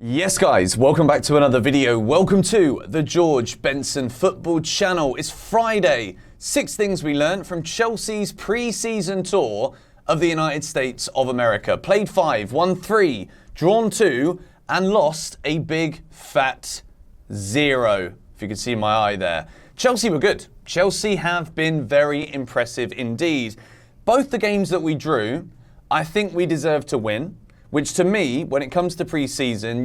Yes guys, welcome back to another video. Welcome to the George Benson Football Channel. It's Friday. 6 things we learned from Chelsea's pre-season tour of the United States of America. Played 5, won 3, drawn 2, and lost a big fat 0. If you can see my eye there. Chelsea were good. Chelsea have been very impressive indeed. Both the games that we drew, I think we deserve to win. Which to me, when it comes to pre-season,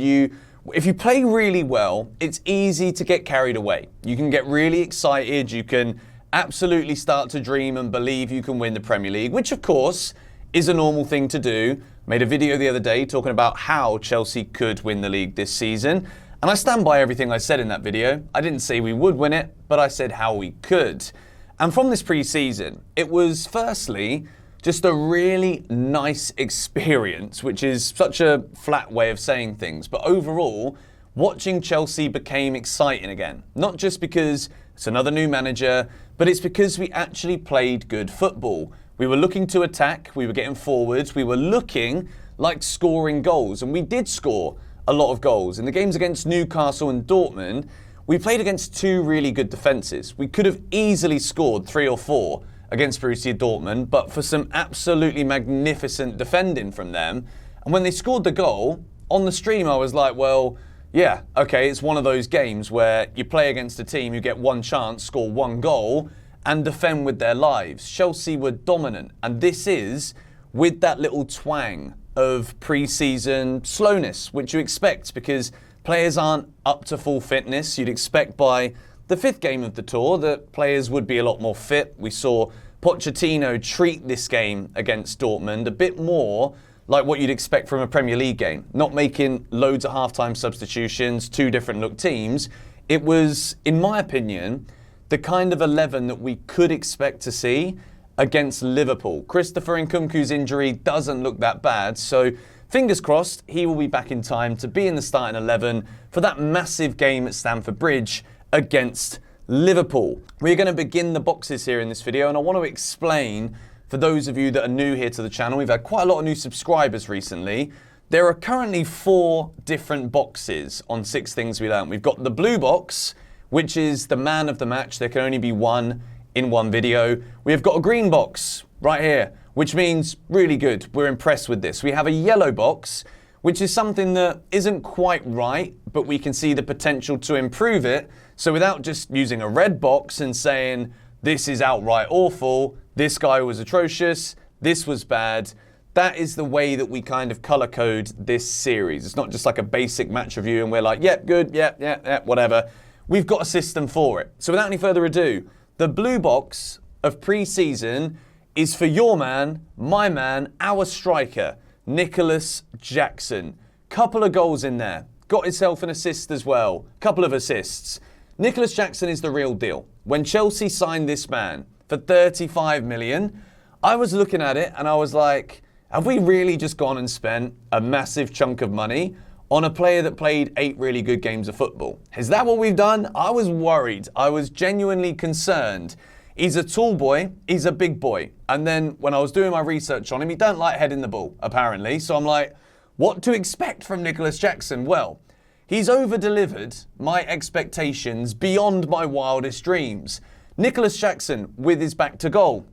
if you play really well, it's easy to get carried away. You can get really excited. You can absolutely start to dream and believe you can win the Premier League, which of course is a normal thing to do. Made a video the other day talking about how Chelsea could win the league this season. And I stand by everything I said in that video. I didn't say we would win it, but I said how we could. And from this pre-season, it was firstly, just a really nice experience, which is such a flat way of saying things. But overall, watching Chelsea became exciting again. Not just because it's another new manager, but it's because we actually played good football. We were looking to attack, we were getting forwards, we were looking like scoring goals. And we did score a lot of goals. In the games against Newcastle and Dortmund, we played against 2 really good defences. We could have easily scored 3 or 4 against Borussia Dortmund, but for some absolutely magnificent defending from them. And when they scored the goal, on the stream I was like, well, yeah, okay, it's one of those games where you play against a team, you get one chance, score 1 goal, and defend with their lives. Chelsea were dominant, and this is with that little twang of pre-season slowness, which you expect because players aren't up to full fitness. You'd expect by the 5th game of the tour that players would be a lot more fit. We saw Pochettino treat this game against Dortmund a bit more like what you'd expect from a Premier League game, not making loads of half-time substitutions, 2 different look teams. It was, in my opinion, the kind of 11 that we could expect to see against Liverpool. Christopher Nkunku's injury doesn't look that bad, so fingers crossed he will be back in time to be in the starting 11 for that massive game at Stamford Bridge against Liverpool. We're going to begin the boxes here in this video, and I want to explain for those of you that are new here to the channel. We've had quite a lot of new subscribers recently. There are currently 4 different boxes on 6 things we learned. We've got the blue box, which is the man of the match. There can only be one in one video. We have got a green box right here, which means really good. We're impressed with this. We have a yellow box, which is something that isn't quite right, but we can see the potential to improve it. So without just using a red box and saying, this is outright awful, this guy was atrocious, this was bad, that is the way that we kind of color code this series. It's not just like a basic match review and we're like, yep, good, yep, whatever. We've got a system for it. So without any further ado, the blue box of pre-season is for your man, my man, our striker, Nicholas Jackson. Couple of goals in there. Got himself an assist as well. Couple of assists. Nicholas Jackson is the real deal. When Chelsea signed this man for 35 million, I was looking at it and I was like, have we really just gone and spent a massive chunk of money on a player that played 8 really good games of football? Is that what we've done? I was worried. I was genuinely concerned. He's a tall boy, he's a big boy. And then when I was doing my research on him, he don't like heading the ball, apparently. So I'm like, what to expect from Nicholas Jackson? Well, he's over-delivered my expectations beyond my wildest dreams. Nicholas Jackson with his back to goal,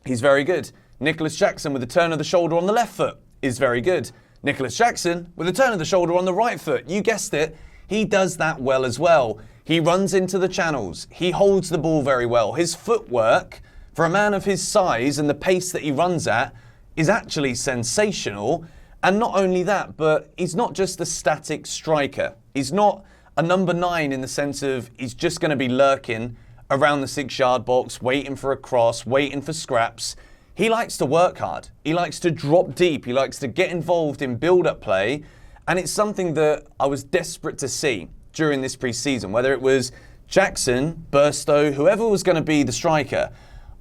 he's very good. Nicholas Jackson with a turn of the shoulder on the left foot is very good. Nicholas Jackson with a turn of the shoulder on the right foot, you guessed it, he does that well as well. He runs into the channels. He holds the ball very well. His footwork, for a man of his size and the pace that he runs at, is actually sensational. And not only that, but he's not just a static striker. He's not a number 9 in the sense of he's just going to be lurking around the 6-yard box, waiting for a cross, waiting for scraps. He likes to work hard. He likes to drop deep. He likes to get involved in build-up play. And it's something that I was desperate to see during this pre-season, whether it was Jackson, Burstow, whoever was going to be the striker.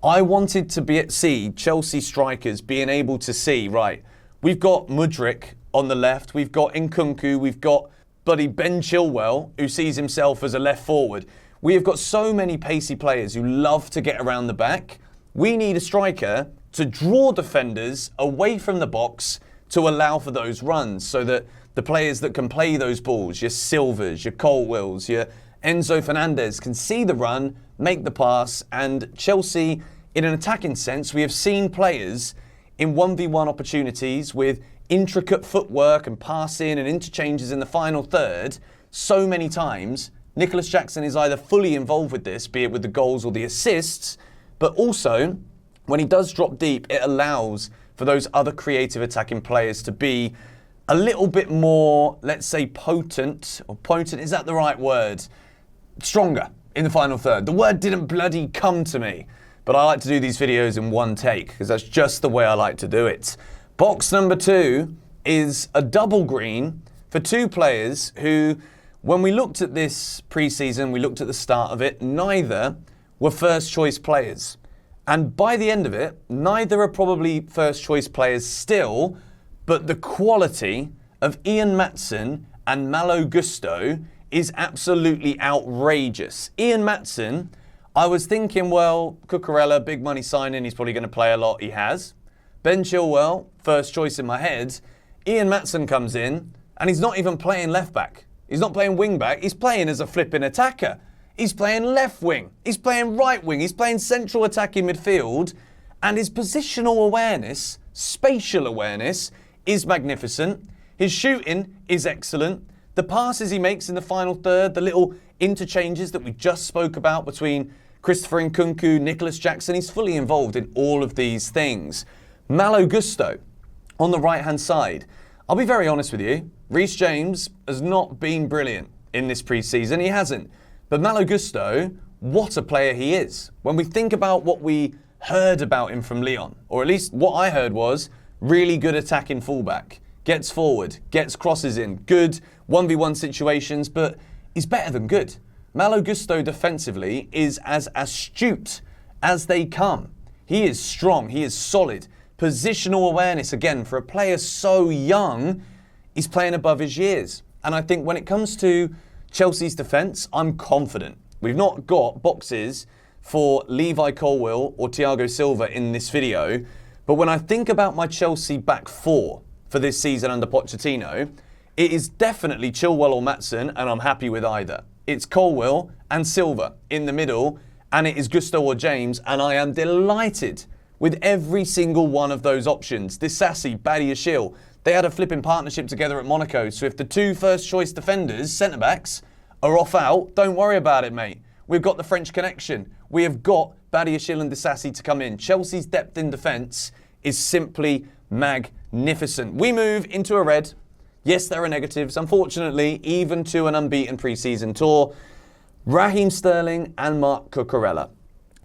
I wanted to see Chelsea strikers being able to see, right, we've got Mudryk on the left, we've got Nkunku, we've got bloody Ben Chilwell, who sees himself as a left forward. We have got so many pacey players who love to get around the back. We need a striker to draw defenders away from the box to allow for those runs so that The players that can play those balls, your Silvers, your Colwills, your Enzo Fernandez, can see the run, make the pass, and Chelsea, in an attacking sense, we have seen players in 1v1 opportunities with intricate footwork and passing and interchanges in the final third so many times. Nicholas Jackson is either fully involved with this, be it with the goals or the assists, but also when he does drop deep, it allows for those other creative attacking players to be a little bit more, let's say, potent, is that the right word? Stronger in the final third. The word didn't bloody come to me, but I like to do these videos in one take because that's just the way I like to do it. Box number 2 is a double green for 2 players who, when we looked at this pre-season, we looked at the start of it, neither were first choice players. And by the end of it, neither are probably first choice players still, but the quality of Ian Maatsen and Malo Gusto is absolutely outrageous. Ian Maatsen, I was thinking, well, Cucurella, big money signing, he's probably going to play a lot. He has. Ben Chilwell, first choice in my head. Ian Maatsen comes in, and he's not even playing left back. He's not playing wing back. He's playing as a flipping attacker. He's playing left wing. He's playing right wing. He's playing central attacking midfield. And his positional awareness, spatial awareness, is magnificent. His shooting is excellent. The passes he makes in the final third, the little interchanges that we just spoke about between Christopher Nkunku, Nicholas Jackson, he's fully involved in all of these things. Malo Gusto on the right-hand side. I'll be very honest with you. Reece James has not been brilliant in this pre-season. He hasn't. But Malo Gusto, what a player he is. When we think about what we heard about him from Lyon, or at least what I heard was really good attacking fullback. Gets forward, gets crosses in, good 1v1 situations, but he's better than good. Malo Gusto defensively is as astute as they come. He is strong, he is solid. Positional awareness, again, for a player so young, he's playing above his years. And I think when it comes to Chelsea's defence, I'm confident. We've not got boxes for Levi Colwill or Thiago Silva in this video, but when I think about my Chelsea back four for this season under Pochettino, it is definitely Chilwell or Maatsen, and I'm happy with either. It's Colwill and Silva in the middle, and it is Gusto or James, and I am delighted with every single one of those options. Disasi, Badiashile, they had a flipping partnership together at Monaco, so if the 2 first choice defenders, centre-backs, are off out, don't worry about it, mate. We've got the French connection. We have got Badiashile and Disasi to come in. Chelsea's depth in defence is simply magnificent. We move into a red. Yes, there are negatives, unfortunately, even to an unbeaten pre-season tour. Raheem Sterling and Marc Cucurella.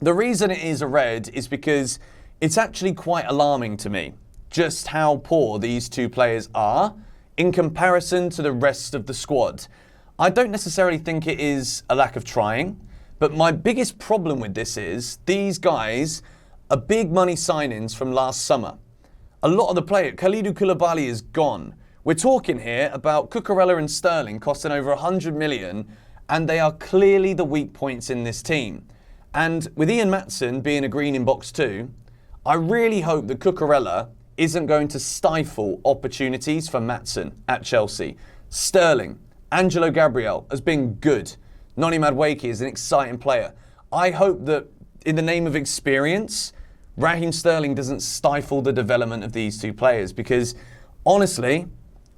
The reason it is a red is because it's actually quite alarming to me just how poor these 2 players are in comparison to the rest of the squad. I don't necessarily think it is a lack of trying, but my biggest problem with this is these guys are big money signings from last summer. A lot of the players, Kalidou Koulibaly is gone. We're talking here about Cucurella and Sterling costing over 100 million, and they are clearly the weak points in this team. And with Ian Maatsen being a green in box 2, I really hope that Cucurella isn't going to stifle opportunities for Maatsen at Chelsea. Sterling, Angelo Gabriel has been good. Noni Madueke is an exciting player. I hope that in the name of experience, Raheem Sterling doesn't stifle the development of these 2 players, because honestly,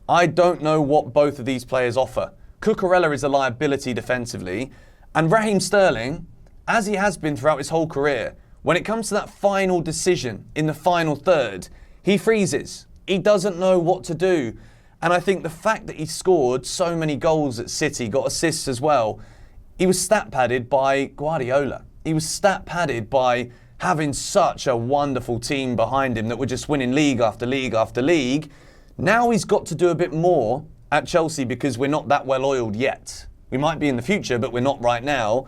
I don't know what both of these players offer. Cucurella is a liability defensively, and Raheem Sterling, as he has been throughout his whole career, when it comes to that final decision in the final third, he freezes. He doesn't know what to do. And I think the fact that he scored so many goals at City, got assists as well, he was stat padded by Guardiola. He was stat padded by having such a wonderful team behind him that were just winning league after league after league. Now he's got to do a bit more at Chelsea because we're not that well oiled yet. We might be in the future, but we're not right now.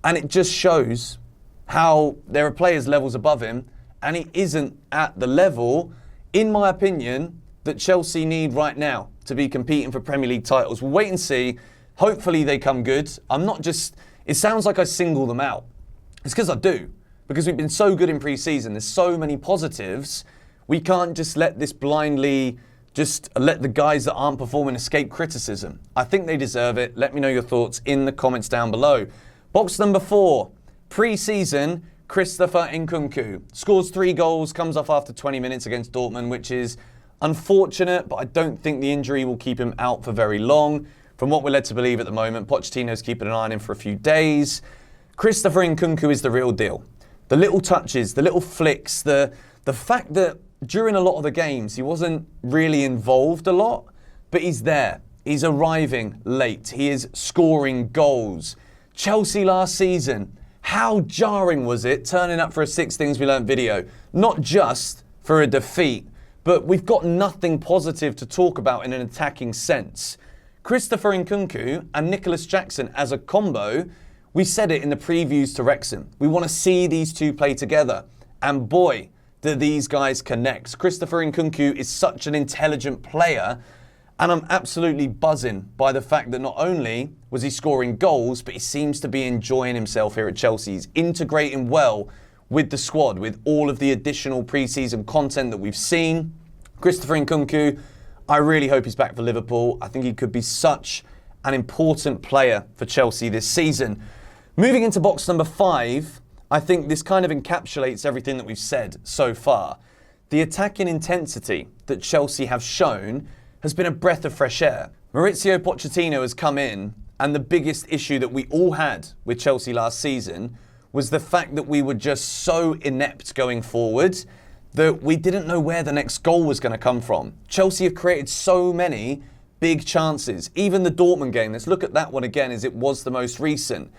And it just shows how there are players levels above him, and he isn't at the level, in my opinion, that Chelsea need right now to be competing for Premier League titles. We'll wait and see. Hopefully they come good. It sounds like I single them out. It's because I do. Because we've been so good in pre-season. There's so many positives. We can't just let this blindly just let the guys that aren't performing escape criticism? I think they deserve it. Let me know your thoughts in the comments down below. Box number 4, pre-season, Christopher Nkunku. Scores 3 goals, comes off after 20 minutes against Dortmund, which is unfortunate, but I don't think the injury will keep him out for very long. From what we're led to believe at the moment, Pochettino's keeping an eye on him for a few days. Christopher Nkunku is the real deal. The little touches, the little flicks, the fact that during a lot of the games he wasn't really involved a lot, but he's there. He's arriving late. He is scoring goals. Chelsea last season, how jarring was it turning up for a 6 Things We Learned video? Not just for a defeat, but we've got nothing positive to talk about in an attacking sense. Christopher Nkunku and Nicholas Jackson as a combo, we said it in the previews to Wrexham. We want to see these two play together. And boy, do these guys connect. Christopher Nkunku is such an intelligent player, and I'm absolutely buzzing by the fact that not only was he scoring goals, but he seems to be enjoying himself here at Chelsea. He's integrating well with the squad, with all of the additional pre-season content that we've seen. Christopher Nkunku, I really hope he's back for Liverpool. I think he could be such an important player for Chelsea this season. Moving into box number 5, I think this kind of encapsulates everything that we've said so far. The attacking intensity that Chelsea have shown has been a breath of fresh air. Mauricio Pochettino has come in, and the biggest issue that we all had with Chelsea last season was the fact that we were just so inept going forward that we didn't know where the next goal was going to come from. Chelsea have created so many big chances. Even the Dortmund game, let's look at that one again as it was the most recent.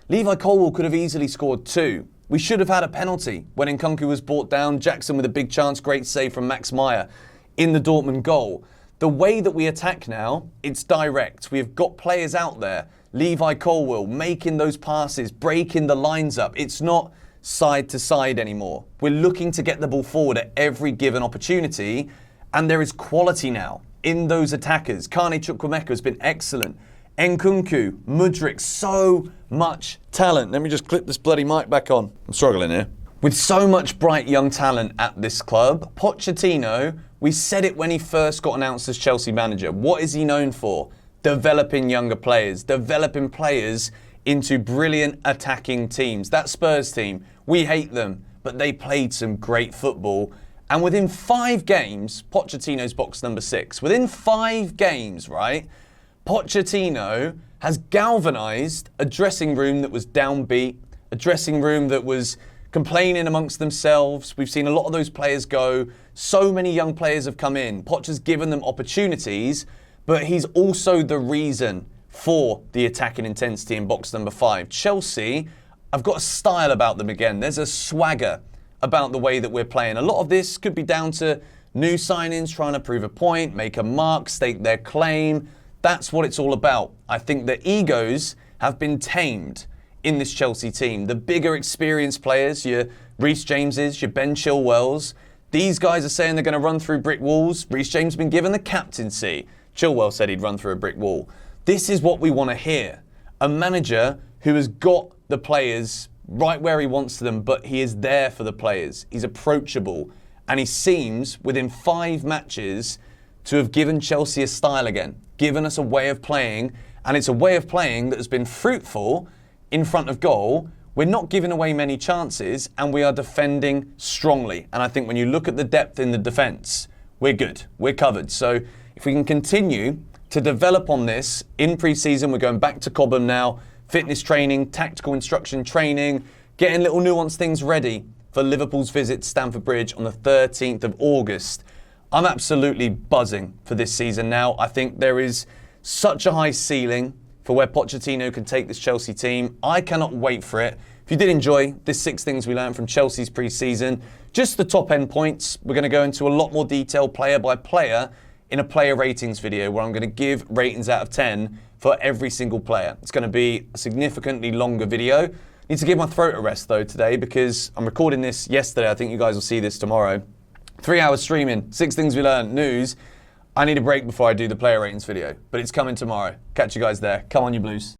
Levi Colwill could have easily scored 2. We should have had a penalty when Nkunku was brought down. Jackson with a big chance, great save from Max Meyer in the Dortmund goal. The way that we attack now, it's direct. We've got players out there, Levi Colwill, making those passes, breaking the lines up. It's not side to side anymore. We're looking to get the ball forward at every given opportunity, and there is quality now in those attackers. Kane Chukwuemeka has been excellent. Nkunku, Mudryk, so much talent. Let me just clip this bloody mic back on. I'm struggling here. With so much bright young talent at this club, Pochettino, we said it when he first got announced as Chelsea manager. What is he known for? Developing younger players, developing players into brilliant attacking teams. That Spurs team, we hate them, but they played some great football. And within 5 games, Pochettino's box number 6, within 5 games, right, Pochettino has galvanised a dressing room that was downbeat, a dressing room that was complaining amongst themselves. We've seen a lot of those players go. So many young players have come in. Poch has given them opportunities, but he's also the reason for the attacking intensity in box number 5. Chelsea, I've got a style about them again. There's a swagger about the way that we're playing. A lot of this could be down to new signings trying to prove a point, make a mark, stake their claim. That's what it's all about. I think the egos have been tamed in this Chelsea team. The bigger experienced players, your Reece Jameses, your Ben Chilwells, these guys are saying they're going to run through brick walls. Reece James has been given the captaincy. Chilwell said he'd run through a brick wall. This is what we want to hear. A manager who has got the players right where he wants them, but he is there for the players. He's approachable. And he seems, within 5 matches, to have given Chelsea a style again, given us a way of playing, and it's a way of playing that has been fruitful in front of goal. We're not giving away many chances, and we are defending strongly. And I think when you look at the depth in the defence, we're good, we're covered. So if we can continue to develop on this in pre-season, we're going back to Cobham now, fitness training, tactical instruction training, getting little nuanced things ready for Liverpool's visit to Stamford Bridge on the 13th of August. I'm absolutely buzzing for this season now. I think there is such a high ceiling for where Pochettino can take this Chelsea team. I cannot wait for it. If you did enjoy this 6 things we learned from Chelsea's pre-season, just the top end points, we're going to go into a lot more detail player by player in a player ratings video where I'm going to give ratings out of 10 for every single player. It's going to be a significantly longer video. Need to give my throat a rest though today because I'm recording this yesterday. I think you guys will see this tomorrow. 3 hours streaming, 6 things we learned, news. I need a break before I do the player ratings video, but it's coming tomorrow. Catch you guys there. Come on, you Blues.